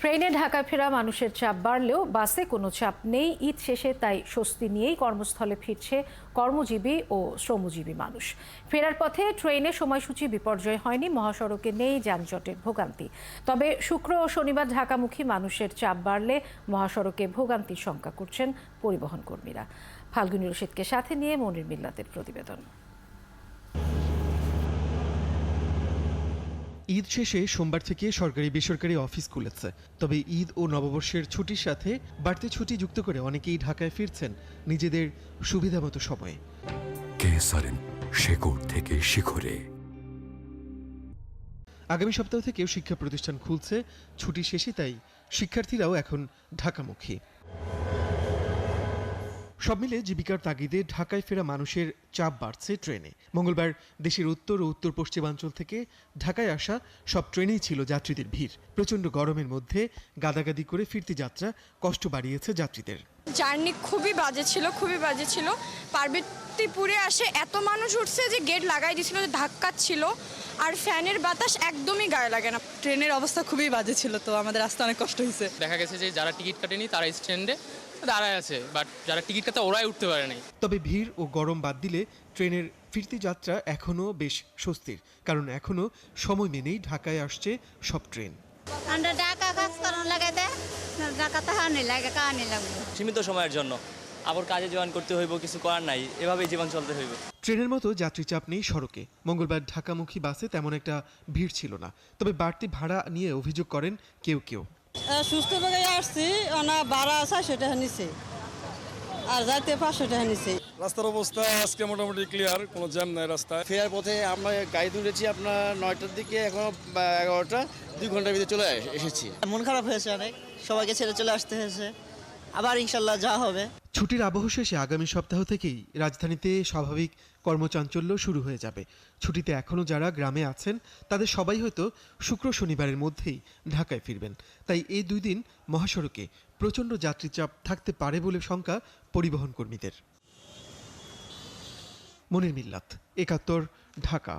ট্রেনে ঢাকা ফেরা মানুষের চাপ বাড়লেও বাসে কোনো চাপ নেই। ঈদ শেষে তাই স্বস্তি নিয়েই কর্মস্থলে ফিরছে কর্মজীবী ও শ্রমজীবী মানুষ। ফেরার পথে ট্রেনে সময়সূচি বিপর্যয় হয়নি, মহাসড়কে নেই যানজটের ভোগান্তি। তবে শুক্র ও শনিবার ঢাকামুখী মানুষের চাপ বাড়লে মহাসড়কে ভোগান্তির শঙ্কা করছেন পরিবহন কর্মীরা। ফাল্গুনী রশিদকে সাথে নিয়ে মনির মিল্লাতের প্রতিবেদন। ঈদ শেষে সোমবার থেকে সরকারি বেসরকারি অফিস খুলেছে। তবে ঈদ ও নববর্ষের ছুটির সাথে বাড়তি ছুটি যুক্ত করে অনেকেই ঢাকায় ফিরছেন নিজেদের সুবিধামতো সময়ে। শেকড় থেকে শিখরে। আগামী সপ্তাহ থেকেও শিক্ষা প্রতিষ্ঠান খুলছে ছুটি শেষে, তাই শিক্ষার্থীরাও এখন ঢাকামুখী। সব মিলে জীবিকার তাগিদে ঢাকায় ফেরা মানুষের চাপ বাড়ছে ট্রেনে। মঙ্গলবার দেশের উত্তর ও উত্তর পশ্চিমাঞ্চল থেকে ঢাকায় আসা সব ট্রেনেই ছিল যাত্রীদের ভিড়। প্রচণ্ড গরমের মধ্যে গাদাগাদি করে ফিরতি যাত্রা কষ্ট বাড়িয়েছে যাত্রীদের। জার্নি খুবই বাজে ছিল। পার্বতীপুরে আসে এত মানুষ উঠছে যে গেট লাগাই দিয়েছিল, ধাক্কা ছিল, আর ফ্যানের বাতাস একদমই গায়ে লাগে না। ট্রেনের অবস্থা খুবই বাজে ছিল, তো আমাদের আসতে অনেক কষ্ট হয়েছে। দেখা গেছে যে যারা টিকিট কাটেনি তারা স্ট্যান্ডে দাঁড়ায় আছে, বাট যারা টিকিট কাটে ওরাই উঠতে পারে নাই। তবে ভিড় ও গরম বাদ দিলে ট্রেনের ফিরতি যাত্রা এখনও বেশ স্বস্তির, কারণ এখনও সময় মেনেই ঢাকায় আসছে সব ট্রেন। সীমিত সময়ের জন্য আবার কাজে জয়েন করতে হইব, কিছু করার নাই, এভাবেই জীবন চলতে হইব। ট্রেনের মতো যাত্রী চাপ নেই সড়কে। মঙ্গলবার ঢাকামুখী বাসে তেমন একটা ভিড় ছিল না। তবে বাড়তি ভাড়া নিয়ে অভিযোগ করেন কেউ কেউ। সুস্থ ভাবে আসছি, না ভাড়া আছে সেটা নিছে, আর যাইতে 500 টাকা নিছে। রাস্তার অবস্থা আজকে মোটামুটি ক্লিয়ার, কোনো জ্যাম নাই রাস্তায়। ফেরার পথে আমরা গাড়ি তুলেছি আপনার 9টার দিকে, এখন 11টা, 2 ঘন্টার ভিতরে চলে এসেছি। মন খারাপ হয়েছে অনেক, সবাইকে ছেড়ে চলে আসতে হয়েছে, আবার ইনশাল্লাহ যা হবে। ছুটির আবহ শেষে আগামী সপ্তাহ থেকেই রাজধানীতে স্বাভাবিক কর্মচাঞ্চল্য শুরু হয়ে যাবে। ছুটিতে এখনও যারা গ্রামে আছেন তাদের সবাই হয়তো শুক্র শনিবারের মধ্যেই ঢাকায় ফিরবেন। তাই এই 2 দিন মহাসড়কে প্রচণ্ড যাত্রী চাপ থাকতে পারে বলে শঙ্কা পরিবহন কর্মীদের। মনির মিল্লাত, 71, ঢাকা।